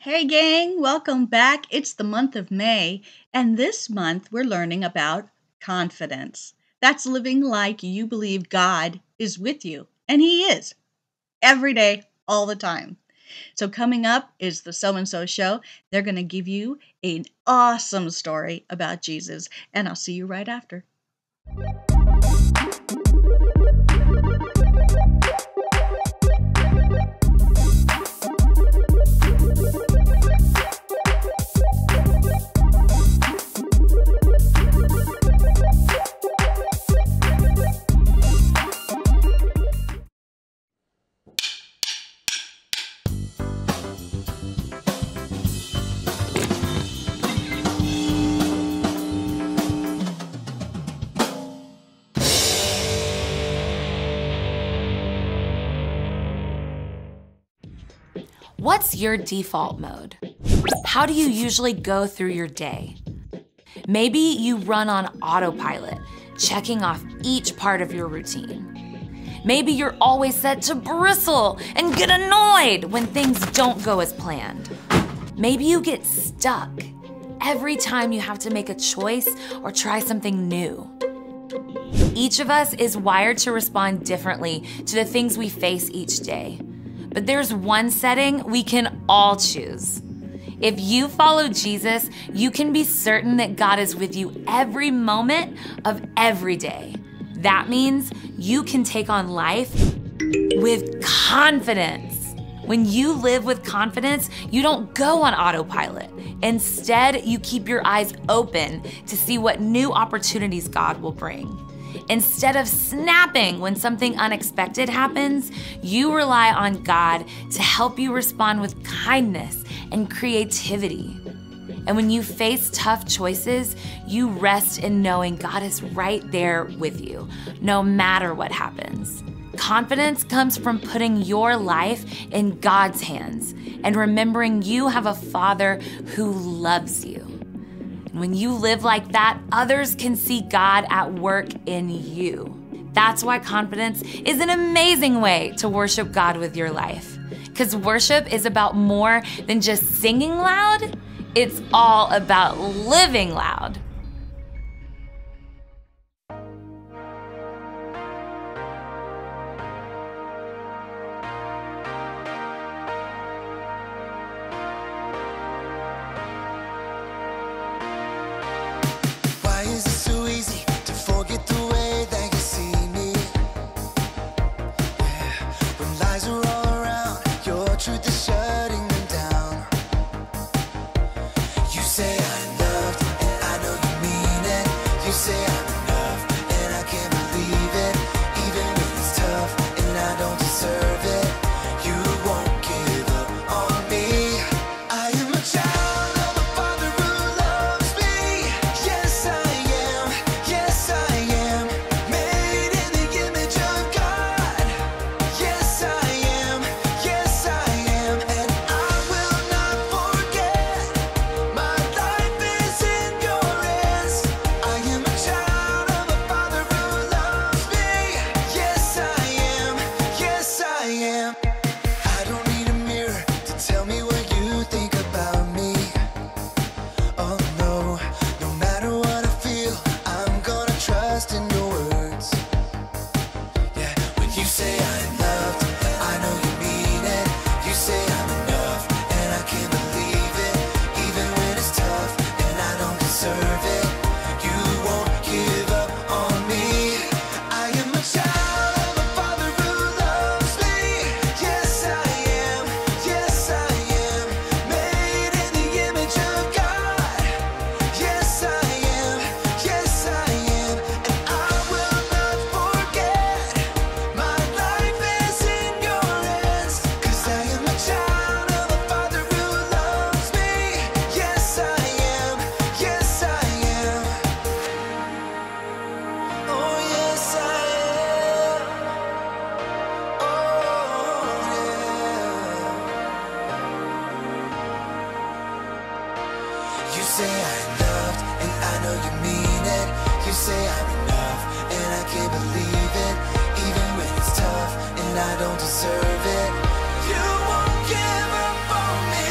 Hey gang, welcome back. It's the month of May, and this month we're learning about confidence. That's living like you believe God is with you, and He is every day, all the time. So, coming up is the So and So Show. They're going to give you an awesome story about Jesus, and I'll see you right after. What's your default mode? How do you usually go through your day? Maybe you run on autopilot, checking off each part of your routine. Maybe you're always set to bristle and get annoyed when things don't go as planned. Maybe you get stuck every time you have to make a choice or try something new. Each of us is wired to respond differently to the things we face each day. But there's one setting we can all choose. If you follow Jesus, you can be certain that God is with you every moment of every day. That means you can take on life with confidence. When you live with confidence, you don't go on autopilot. Instead, you keep your eyes open to see what new opportunities God will bring. Instead of snapping when something unexpected happens, you rely on God to help you respond with kindness and creativity. And when you face tough choices, you rest in knowing God is right there with you, no matter what happens. Confidence comes from putting your life in God's hands and remembering you have a Father who loves you. When you live like that, others can see God at work in you. That's why confidence is an amazing way to worship God with your life. Because worship is about more than just singing loud. It's all about living loud. say I'm loved, and I know you mean it. You say I'm enough, and I can't believe it. Even when it's tough, and I don't deserve it. You won't give up on me.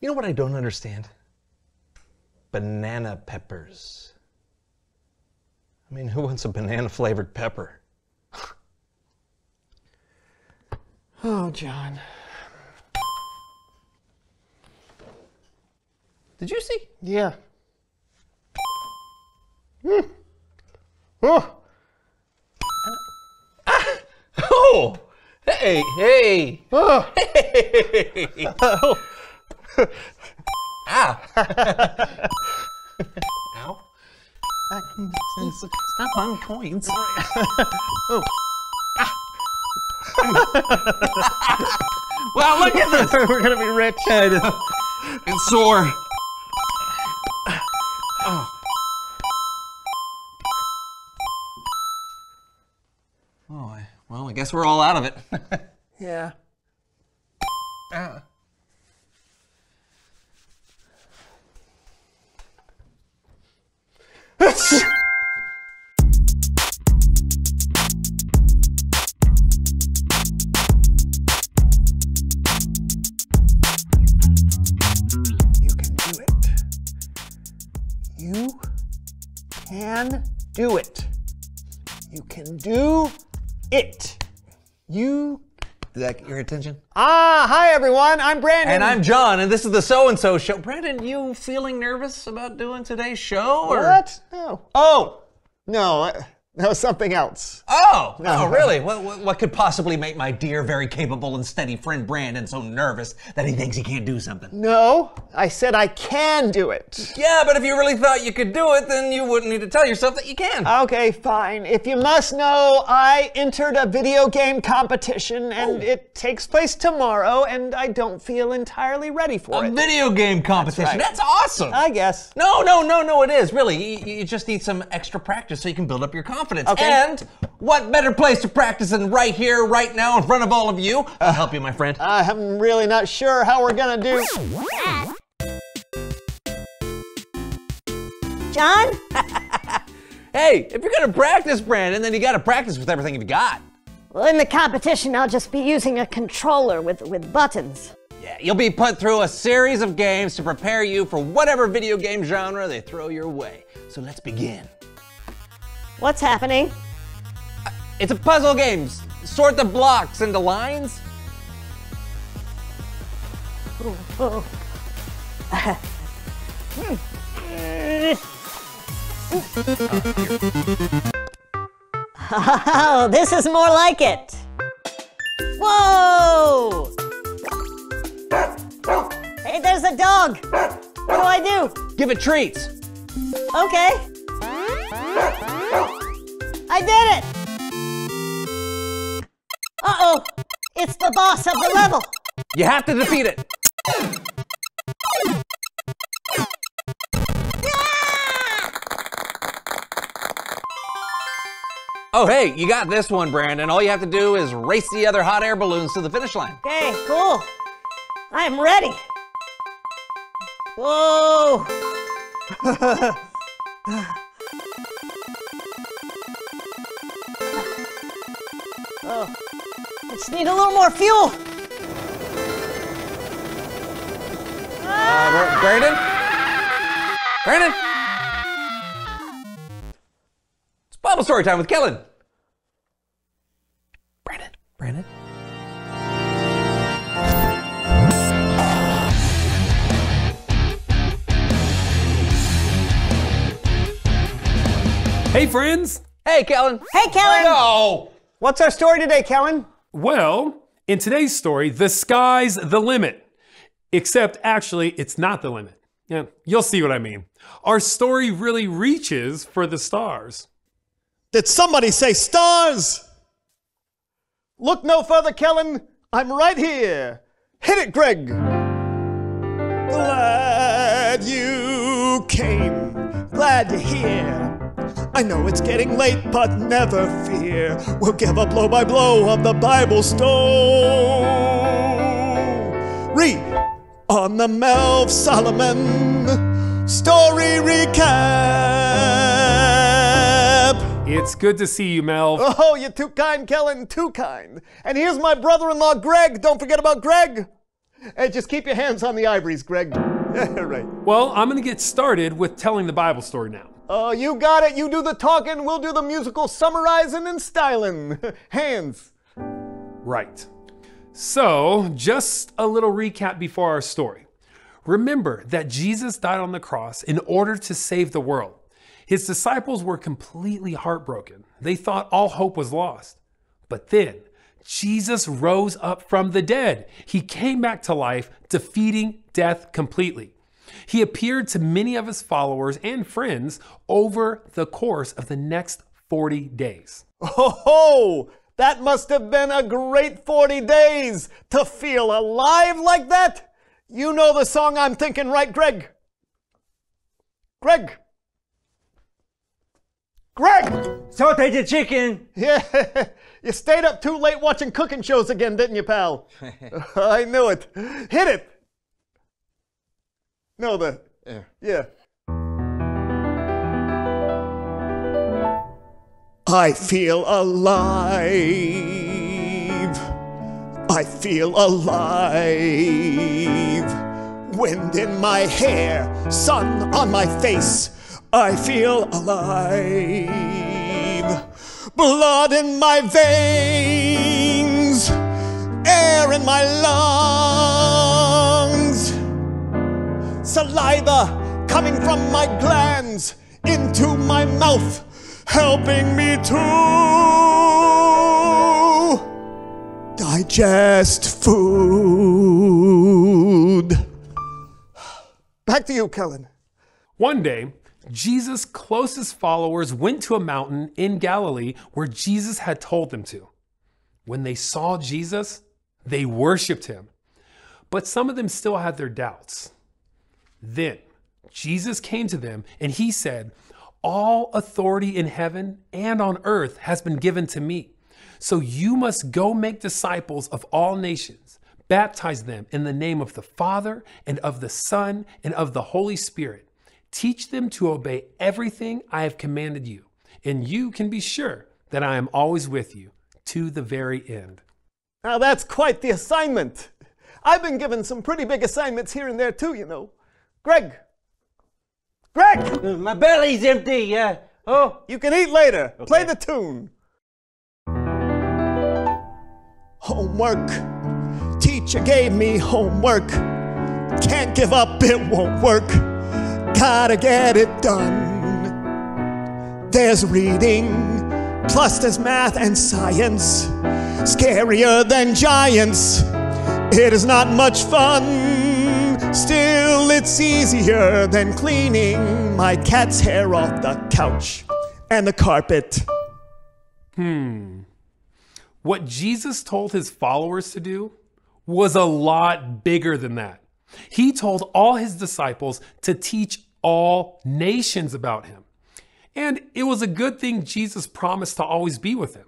You know what I don't understand? Banana peppers. I mean, who wants a banana-flavored pepper? Oh, John. Did you see? Yeah. Oh. Oh! Hey, hey! Oh. Hey! Oh. Ow! Ow! Stop on coins. Oh. Wow, look at this! We're gonna be rich. It's sore. Oh. Oh, well, I guess we're all out of it. Yeah. Ah. You can do it. You can do it. You. Did that get your attention? Hi everyone, I'm Brandon. And I'm John, and this is the So-and-So Show. Brandon, you feeling nervous about doing today's show? Or? What? No. Oh, no, that was something else. Oh, no, really? What could possibly make my dear, very capable and steady friend Brandon so nervous that he thinks he can't do something? No, I said I can do it. Yeah, but if you really thought you could do it, then you wouldn't need to tell yourself that you can. Okay, fine. If you must know, I entered a video game competition and it takes place tomorrow and I don't feel entirely ready for A it. video game competition. That's right. That's awesome. I guess. No, it is, really. You just need some extra practice so you can build up your confidence. Okay. And what better place to practice than right here, right now, in front of all of you? I'll help you, my friend. I'm really not sure how we're gonna do. John? Hey, if you're gonna practice, Brandon, then you gotta practice with everything you've got. Well, in the competition, I'll just be using a controller with buttons. Yeah, you'll be put through a series of games to prepare you for whatever video game genre they throw your way. So let's begin. What's happening? It's a puzzle game. Sort the blocks into lines. Oh. Oh, this is more like it. Whoa! Hey, there's a dog. What do I do? Give it treats. Okay. I did it! Uh-oh, it's the boss of the level. You have to defeat it. Oh, hey, you got this one, Brandon. All you have to do is race the other hot air balloons to the finish line. Okay, cool. I am ready. Whoa! Oh, I just need a little more fuel. Brandon? Brandon? It's Bible story time with Kellen. Brandon? Hey friends! Hey, Kellen. Hey, Kellen! No! What's our story today, Kellen? Well, in today's story, the sky's the limit. Except actually, it's not the limit. Yeah, you'll see what I mean. Our story really reaches for the stars. Did somebody say stars? Look no further, Kellen. I'm right here. Hit it, Greg. Glad you came. Glad you're here. I know it's getting late, but never fear. We'll give a blow-by-blow of the Bible story on the Melv Solomon Story Recap. It's good to see you, Mel. Oh, you're too kind, Kellen, too kind. And here's my brother-in-law, Greg. Don't forget about Greg. Hey, just keep your hands on the ivories, Greg. Right. Well, I'm going to get started with telling the Bible story now. Oh, you got it. You do the talking, we'll do the musical summarizing and styling. Hands. Right. So, just a little recap before our story. Remember that Jesus died on the cross in order to save the world. His disciples were completely heartbroken. They thought all hope was lost. But then, Jesus rose up from the dead. He came back to life, defeating death completely. He appeared to many of his followers and friends over the course of the next 40 days. Oh, that must have been a great 40 days to feel alive like that. You know the song I'm thinking, right, Greg? Greg! Saute the chicken. Yeah, you stayed up too late watching cooking shows again, didn't you, pal? I knew it. Hit it. No, yeah. I feel alive. I feel alive. Wind in my hair, sun on my face. I feel alive. Blood in my veins, air in my lungs. Saliva coming from my glands into my mouth, helping me to digest food. Back to you, Kellen. One day, Jesus' closest followers went to a mountain in Galilee where Jesus had told them to. When they saw Jesus, they worshiped him. But some of them still had their doubts. Then Jesus came to them and he said, "All authority in heaven and on earth has been given to me. So you must go make disciples of all nations, baptize them in the name of the Father and of the Son and of the Holy Spirit. Teach them to obey everything I have commanded you, and you can be sure that I am always with you to the very end." Now that's quite the assignment. I've been given some pretty big assignments here and there too, you know. Greg! My belly's empty. Oh, You can eat later. Okay. Play the tune. Homework. Teacher gave me homework. Can't give up, it won't work. Gotta get it done. There's reading, plus there's math and science. Scarier than giants. It is not much fun. Still, it's easier than cleaning my cat's hair off the couch and the carpet. What Jesus told his followers to do was a lot bigger than that. He told all his disciples to teach all nations about him. And it was a good thing Jesus promised to always be with him.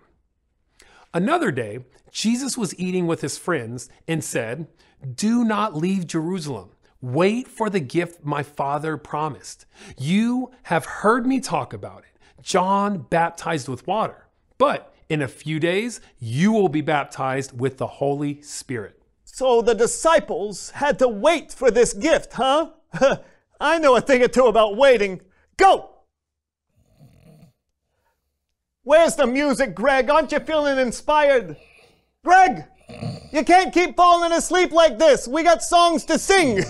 Another day, Jesus was eating with his friends and said, "Do not leave Jerusalem. Wait for the gift my Father promised. You have heard me talk about it. John baptized with water, but in a few days, you will be baptized with the Holy Spirit." So the disciples had to wait for this gift, huh? I know a thing or two about waiting. Go! Where's the music, Greg? Aren't you feeling inspired? Greg! You can't keep falling asleep like this. We got songs to sing.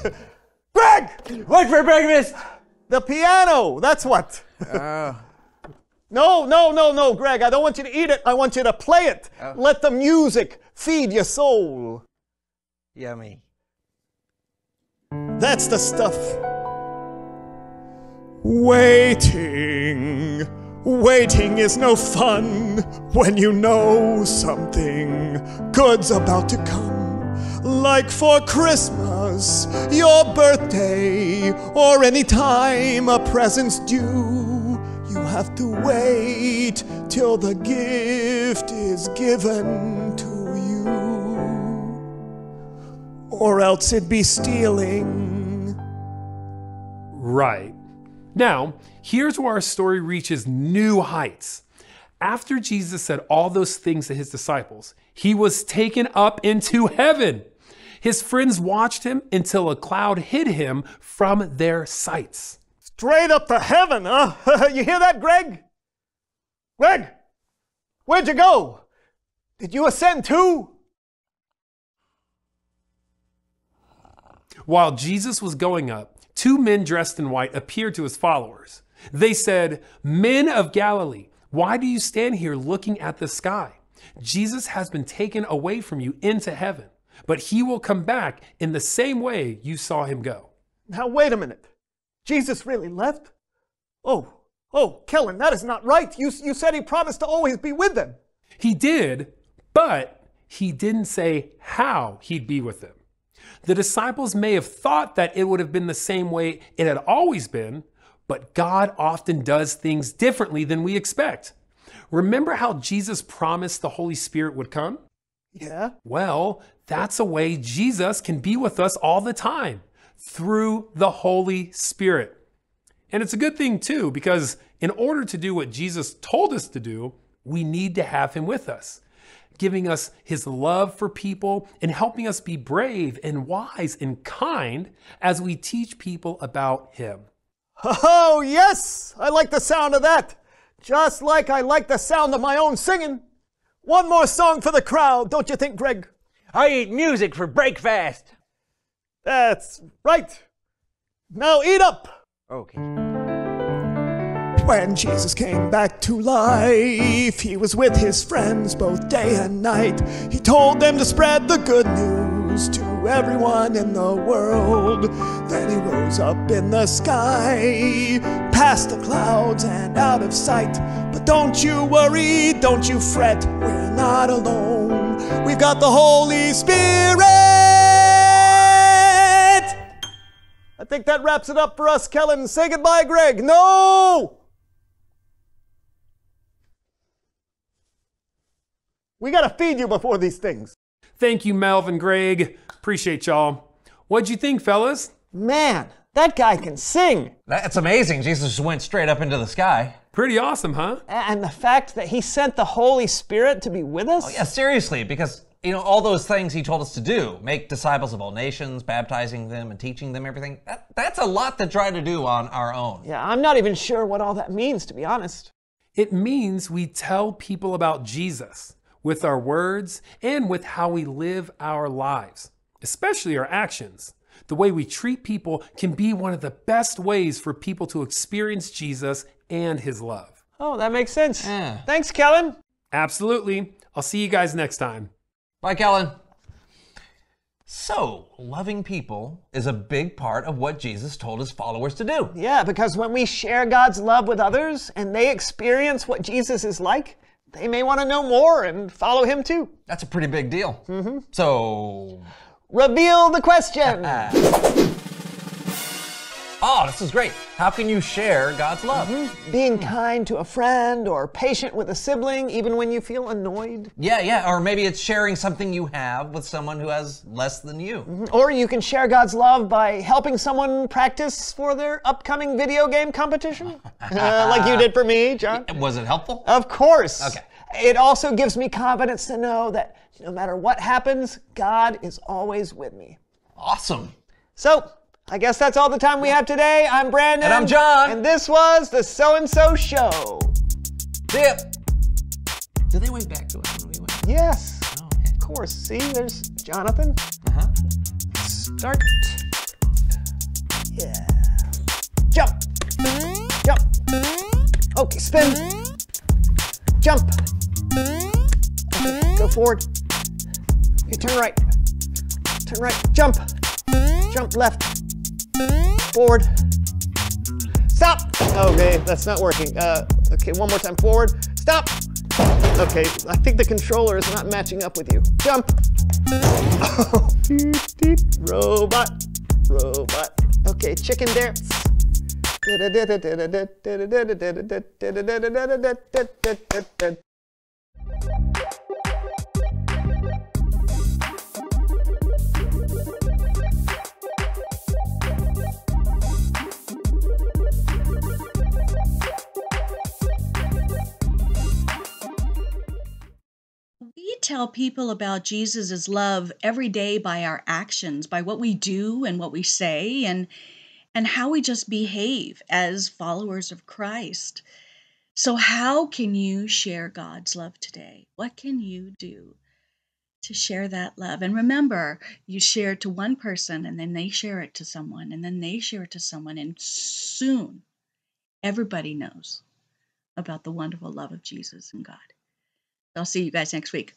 Greg! what's for breakfast? The piano, that's what. No, Greg. I don't want you to eat it. I want you to play it. Let the music feed your soul. Yummy. That's the stuff. Waiting. Waiting is no fun when you know something good's about to come. Like for Christmas, your birthday, or any time a present's due. You have to wait till the gift is given to you. Or else it'd be stealing. Right. Now, here's where our story reaches new heights. After Jesus said all those things to his disciples, he was taken up into heaven. His friends watched him until a cloud hid him from their sights. Straight up to heaven, huh? You hear that, Greg? Greg, where'd you go? Did you ascend too? While Jesus was going up, two men dressed in white appeared to his followers. They said, "Men of Galilee, why do you stand here looking at the sky? Jesus has been taken away from you into heaven, but he will come back in the same way you saw him go." Now, wait a minute. Jesus really left? Oh, Kellen, that is not right. You said he promised to always be with them. He did, but he didn't say how he'd be with them. The disciples may have thought that it would have been the same way it had always been, but God often does things differently than we expect. Remember how Jesus promised the Holy Spirit would come? Yeah? Well, that's a way Jesus can be with us all the time, through the Holy Spirit. And it's a good thing too, because in order to do what Jesus told us to do, we need to have him with us, giving us his love for people and helping us be brave and wise and kind as we teach people about him. Oh, yes! I like the sound of that. Just like I like the sound of my own singing. One more song for the crowd, don't you think, Greg? I eat music for breakfast. That's right. Now eat up. Okay. When Jesus came back to life, he was with his friends both day and night. He told them to spread the good news to everyone in the world. Then he rose up in the sky, past the clouds and out of sight. But don't you worry, don't you fret, we're not alone. We've got the Holy Spirit. I think that wraps it up for us, Kellen. Say goodbye, Greg. No! We gotta feed you before these things. Thank you, Melvin, Greg. Appreciate y'all. What'd you think, fellas? Man, that guy can sing. That's amazing. Jesus just went straight up into the sky. Pretty awesome, huh? And the fact that he sent the Holy Spirit to be with us? Oh yeah, seriously, because all those things he told us to do, make disciples of all nations, baptizing them and teaching them everything, that's a lot to try to do on our own. Yeah, I'm not even sure what all that means, to be honest. It means we tell people about Jesus with our words and with how we live our lives, especially our actions. The way we treat people can be one of the best ways for people to experience Jesus and his love. Oh, that makes sense. Yeah. Thanks, Kellen. Absolutely. I'll see you guys next time. Bye, Kellen. So, loving people is a big part of what Jesus told his followers to do. Yeah, because when we share God's love with others and they experience what Jesus is like, they may want to know more and follow him too. That's a pretty big deal. Mm-hmm. So... reveal the question. Oh, this is great. How can you share God's love? Mm-hmm. Being kind to a friend or patient with a sibling, even when you feel annoyed. Yeah. Or maybe it's sharing something you have with someone who has less than you. Mm-hmm. Or you can share God's love by helping someone practice for their upcoming video game competition. Like you did for me, John. Was it helpful? Of course. Okay. It also gives me confidence to know that no matter what happens, God is always with me. Awesome. So, I guess that's all the time we have today. I'm Brandon. And I'm John. And this was the So-and-So Show. See ya. Do they wave back to us when we wave? Yes. Oh, okay. Of course. See, there's Jonathan. Uh-huh. Start. Yeah. Jump. Jump. Okay, spin. Jump. Okay, go forward. Okay, turn right. Turn right. Jump. Jump left. Forward. Stop. Okay, that's not working. Okay, one more time. Forward. Stop. Okay, I think the controller is not matching up with you. Jump. Robot. Robot. Okay, chicken dance. We tell people about Jesus' love every day by our actions, by what we do and what we say, and how we just behave as followers of Christ. So how can you share God's love today? What can you do to share that love? And remember, you share it to one person, and then they share it to someone, and then they share it to someone, and soon everybody knows about the wonderful love of Jesus and God. I'll see you guys next week.